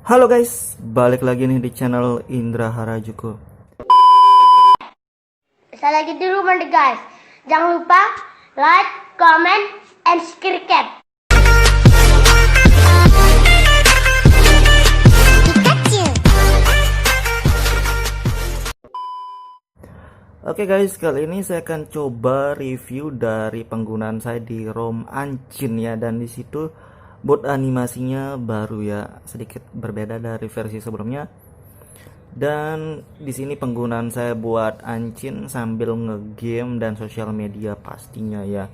Halo guys, balik lagi nih di channel Indra Harajuku. Saya lagi di rumah nih guys. Jangan lupa like, comment, and subscribe. Oke guys, kali ini saya akan coba review dari penggunaan saya di ROM Ancin ya, dan di situ bot animasinya baru ya, sedikit berbeda dari versi sebelumnya. Dan di sini penggunaan saya buat Ancin sambil ngegame dan sosial media pastinya ya.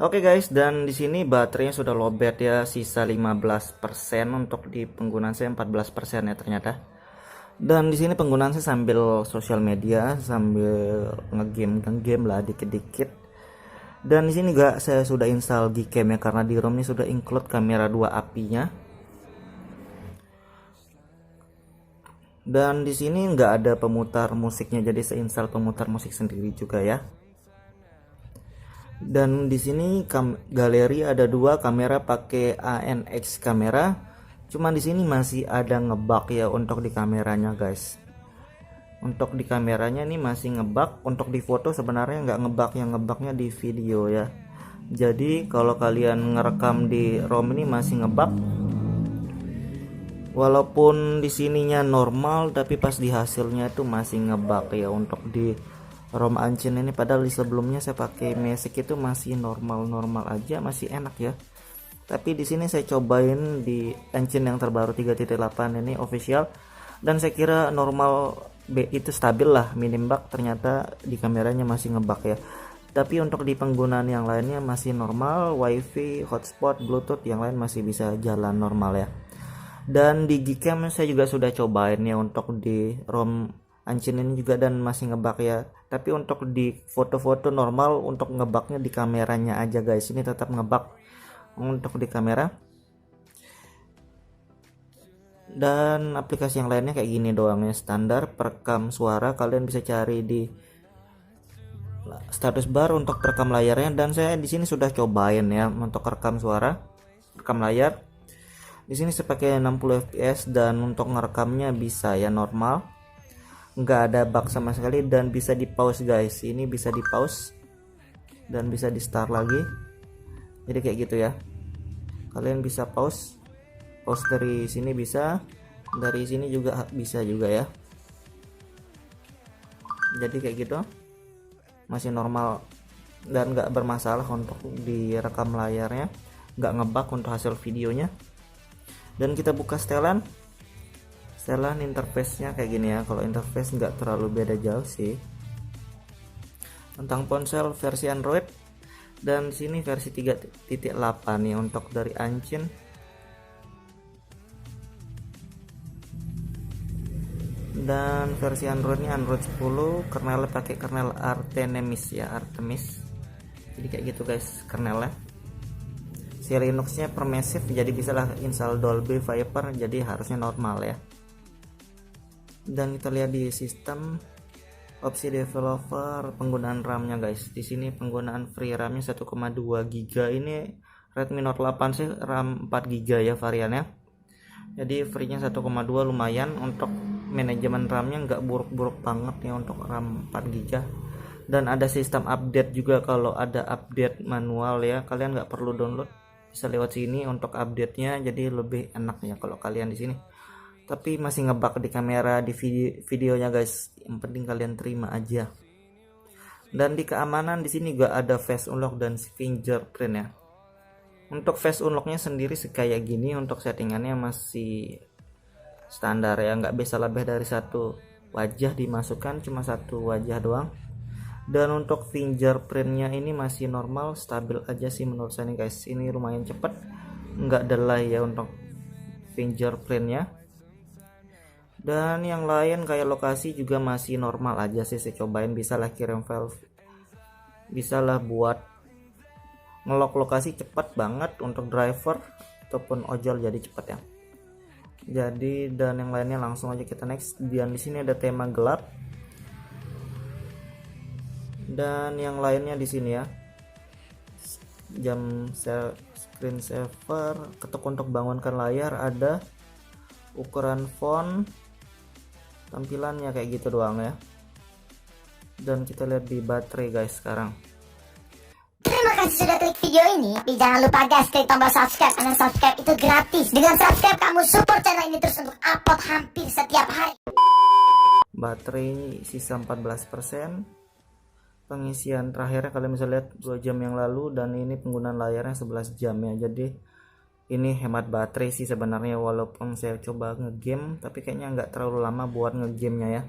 Oke guys, dan di sini baterainya sudah lowbat ya, sisa 15% untuk di penggunaan saya 14% ya ternyata. Dan di sini penggunaan saya sambil sosial media, sambil ngegame lah dikit-dikit. Dan di sini juga saya sudah install Gcam ya, karena di ROM ini sudah include kamera 2 apinya. Dan di sini nggak ada pemutar musiknya, jadi saya install pemutar musik sendiri juga ya. Dan di sini galeri ada 2 kamera pakai ANX kamera. Cuman di sini masih ada ngebug ya untuk di kameranya guys. Untuk di kameranya ini masih ngebug. Untuk di foto sebenarnya nggak ngebug, yang ngebugnya di video ya. Jadi kalau kalian ngerekam di ROM ini masih ngebug. Walaupun di sininya normal, tapi pas di hasilnya itu masih ngebug ya untuk di ROM Ancin ini. Padahal di sebelumnya saya pakai Magic itu masih normal-normal aja, masih enak ya. Tapi di sini saya cobain di engine yang terbaru 3.8 ini official, dan saya kira normal itu stabil lah, minim bug. Ternyata di kameranya masih ngebug ya. Tapi untuk di penggunaan yang lainnya masih normal, wifi, hotspot, bluetooth yang lain masih bisa jalan normal ya. Dan di Gcam saya juga sudah cobain ya untuk di ROM Ancin ini juga, dan masih ngebug ya. Tapi untuk di foto-foto normal, untuk ngebugnya di kameranya aja guys, ini tetap ngebug untuk di kamera. Dan aplikasi yang lainnya kayak gini doang ya, standar. Perekam suara kalian bisa cari di status bar untuk perekam layarnya, dan saya di sini sudah cobain ya untuk rekam suara, rekam layar. Di sini saya pakai 60 fps, dan untuk ngerekamnya bisa ya normal, nggak ada bug sama sekali, dan bisa di pause guys. Ini bisa di pause dan bisa di start lagi. Jadi kayak gitu ya, kalian bisa pause dari sini, bisa dari sini juga bisa juga ya. Jadi kayak gitu, masih normal dan nggak bermasalah untuk direkam layarnya, nggak ngebug untuk hasil videonya. Dan kita buka setelan interface-nya kayak gini ya. Kalau interface nggak terlalu beda jauh sih. Tentang ponsel versi Android, dan sini versi 3.8 nih untuk dari Ancin. Dan versi Androidnya Android 10, kernelnya pakai kernel Artemis ya, Artemis. Jadi kayak gitu guys kernelnya. Si Linuxnya permissive, jadi bisa lah install Dolby Viper, jadi harusnya normal ya. Dan kita lihat di sistem opsi developer, penggunaan RAM-nya guys. Di sini penggunaan free RAM-nya 1,2 GB. Ini Redmi Note 8 sih RAM 4 GB ya variannya. Jadi free-nya 1,2 lumayan. Untuk manajemen RAM-nya nggak buruk-buruk banget ya untuk RAM 4 GB. Dan ada sistem update juga, kalau ada update manual ya, kalian nggak perlu download, bisa lewat sini untuk update-nya. Jadi lebih enak ya kalau kalian di sini. Tapi masih ngebug di kamera, di videonya guys. Yang penting kalian terima aja. Dan di keamanan di sini juga ada face unlock dan fingerprint ya. Untuk face unlocknya sendiri kayak gini, untuk settingannya masih standar ya, nggak bisa lebih dari satu wajah dimasukkan, cuma satu wajah doang. Dan untuk fingerprintnya ini masih normal, stabil aja sih menurut saya nih guys. Ini lumayan cepet, nggak delay ya untuk fingerprintnya. Dan yang lain kayak lokasi juga masih normal aja sih, saya cobain. Bisa lah kirim file, bisa lah buat ngelok lokasi cepet banget untuk driver ataupun ojol, jadi cepet ya. Jadi dan yang lainnya langsung aja kita next. Dan di sini ada tema gelap, dan yang lainnya di sini ya, jam screensaver, ketuk untuk bangunkan layar, ada ukuran font, tampilannya kayak gitu doang ya. Dan kita lihat di baterai guys sekarang. Terima kasih sudah klik video ini. Tapi jangan lupa guys, klik tombol subscribe, karena subscribe itu gratis. Dengan subscribe kamu support channel ini terus untuk upload hampir setiap hari. Baterai sisa 14%. Pengisian terakhirnya kalian bisa lihat 2 jam yang lalu, dan ini penggunaan layarnya 11 jam ya. Jadi ini hemat baterai sih sebenarnya, walaupun saya coba ngegame tapi kayaknya nggak terlalu lama buat ngegamenya ya.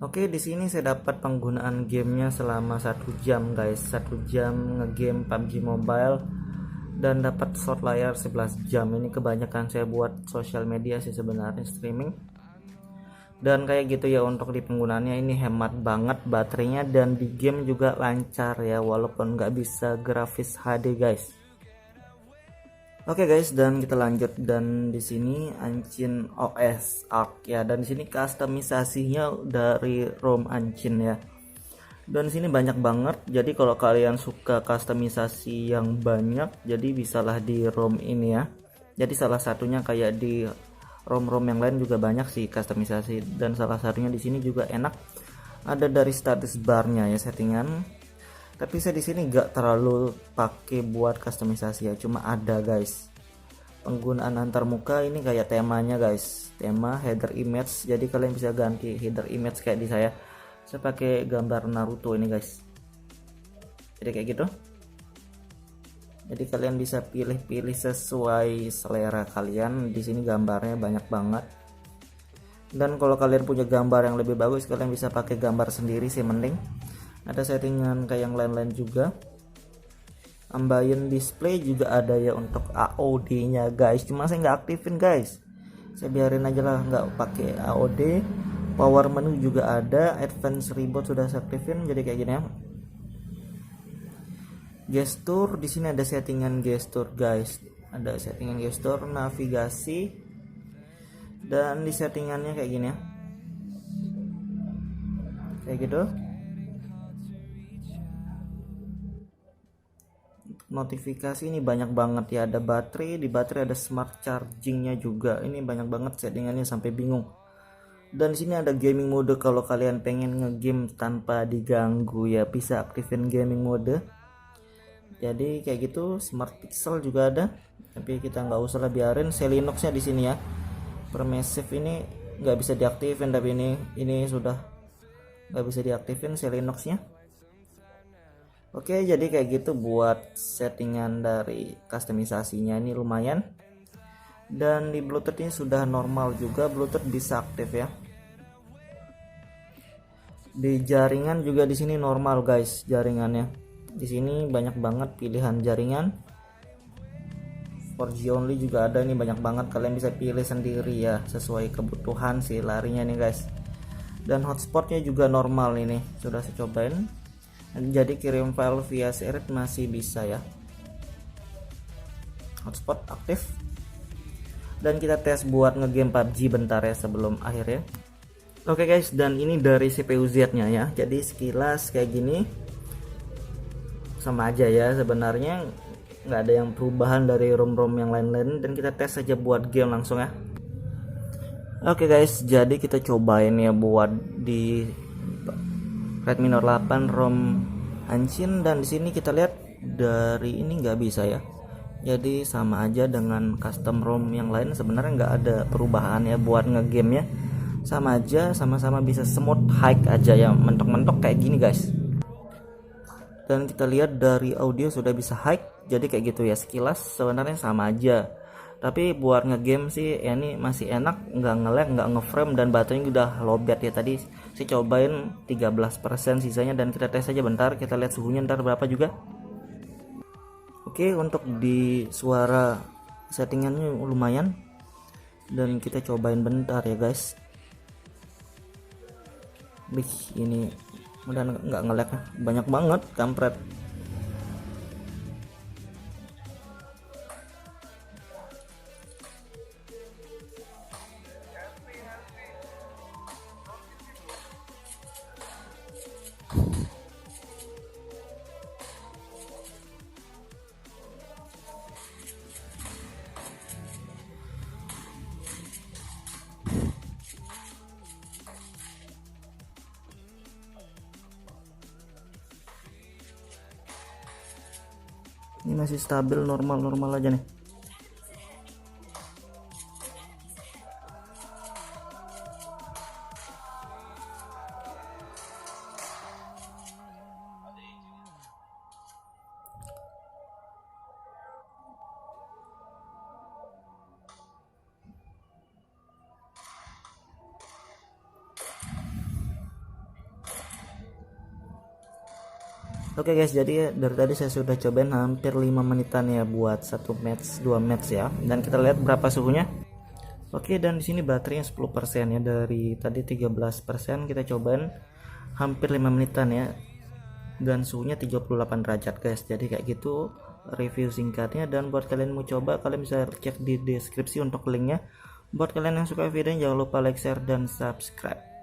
Oke, di sini saya dapat penggunaan gamenya selama 1 jam guys, 1 jam ngegame PUBG Mobile dan dapat slot layar 11 jam. Ini kebanyakan saya buat sosial media sih sebenarnya, streaming. Dan kayak gitu ya untuk di penggunaannya, ini hemat banget baterainya dan di game juga lancar ya, walaupun nggak bisa grafis HD guys. Oke guys, dan kita lanjut, dan di sini Ancin OS Arc ya, dan di sini customisasinya dari ROM Ancin ya. Dan di sini banyak banget. Jadi kalau kalian suka customisasi yang banyak, jadi bisalah di ROM ini ya. Jadi salah satunya kayak di ROM-ROM yang lain juga banyak sih customisasi, dan salah satunya di sini juga enak. Ada dari status barnya ya settingan. Tapi saya di sini nggak terlalu pakai buat customisasi ya, cuma ada guys. Penggunaan antar muka ini kayak temanya guys, tema header image. Jadi kalian bisa ganti header image kayak di saya. Saya pakai gambar Naruto ini guys. Jadi kayak gitu. Jadi kalian bisa pilih-pilih sesuai selera kalian. Di sini gambarnya banyak banget. Dan kalau kalian punya gambar yang lebih bagus, kalian bisa pakai gambar sendiri sih mending. Ada settingan kayak yang lain-lain juga. Ambient display juga ada ya untuk AOD nya guys, cuma saya nggak aktifin guys, saya biarin aja lah nggak pakai AOD. Power menu juga ada, advance reboot sudah saya aktifin, jadi kayak gini ya. Gestur di sini ada settingan gestur guys, ada settingan gestur, navigasi, dan di settingannya kayak gini ya, kayak gitu. Notifikasi ini banyak banget ya, ada baterai, di baterai ada smart chargingnya juga. Ini banyak banget settingannya sampai bingung. Dan di sini ada gaming mode, kalau kalian pengen ngegame tanpa diganggu ya bisa aktifin gaming mode. Jadi kayak gitu. Smart pixel juga ada, tapi kita nggak usah lah, biarin. Linux-nya di sini ya. Permissive ini nggak bisa diaktifin, tapi ini sudah nggak bisa diaktifin Linux-nya. Oke, jadi kayak gitu buat settingan dari customisasinya, ini lumayan. Dan di Bluetooth ini sudah normal juga, Bluetooth bisa aktif ya. Di jaringan juga di sini normal guys jaringannya. Di sini banyak banget pilihan jaringan. 4G only juga ada, ini banyak banget, kalian bisa pilih sendiri ya sesuai kebutuhan si larinya nih guys. Dan hotspotnya juga normal, ini sudah saya cobain. Jadi kirim file via Share masih bisa ya. Hotspot aktif. Dan kita tes buat ngegame PUBG bentar ya sebelum akhir ya. Oke guys, dan ini dari CPU Z nya ya. Jadi sekilas kayak gini, sama aja ya sebenarnya, nggak ada yang perubahan dari ROM-ROM yang lain-lain. Dan kita tes saja buat game langsung ya. Oke guys, jadi kita cobain ya buat di Redmi Note 8 ROM Ancin, dan di sini kita lihat dari ini nggak bisa ya. Jadi sama aja dengan custom ROM yang lain, sebenarnya nggak ada perubahan ya buat ngegame ya. Sama aja, sama-sama bisa smooth high aja ya, mentok-mentok kayak gini guys. Dan kita lihat dari audio sudah bisa high, jadi kayak gitu ya. Sekilas sebenarnya sama aja. Tapi buat ngegame sih ya ini masih enak, nggak nge-lag, nggak nge-frame, dan baterainya udah lowbat ya. Tadi saya cobain 13% sisanya, dan kita tes aja bentar, kita lihat suhunya ntar berapa juga. Oke, untuk di suara settingannya lumayan, dan kita cobain bentar ya guys. Ini udah nggak nge-lag, banyak banget kampret. Ini masih stabil, normal aja nih. Oke guys, jadi dari tadi saya sudah cobain hampir 5 menitan ya buat 1 match, 2 match ya. Dan kita lihat berapa suhunya. Oke, dan di sini baterainya 10% ya. Dari tadi 13%, kita cobain hampir 5 menitan ya. Dan suhunya 38 derajat guys. Jadi kayak gitu review singkatnya, dan buat kalian mau coba kalian bisa cek di deskripsi untuk linknya. Buat kalian yang suka video jangan lupa like, share, dan subscribe.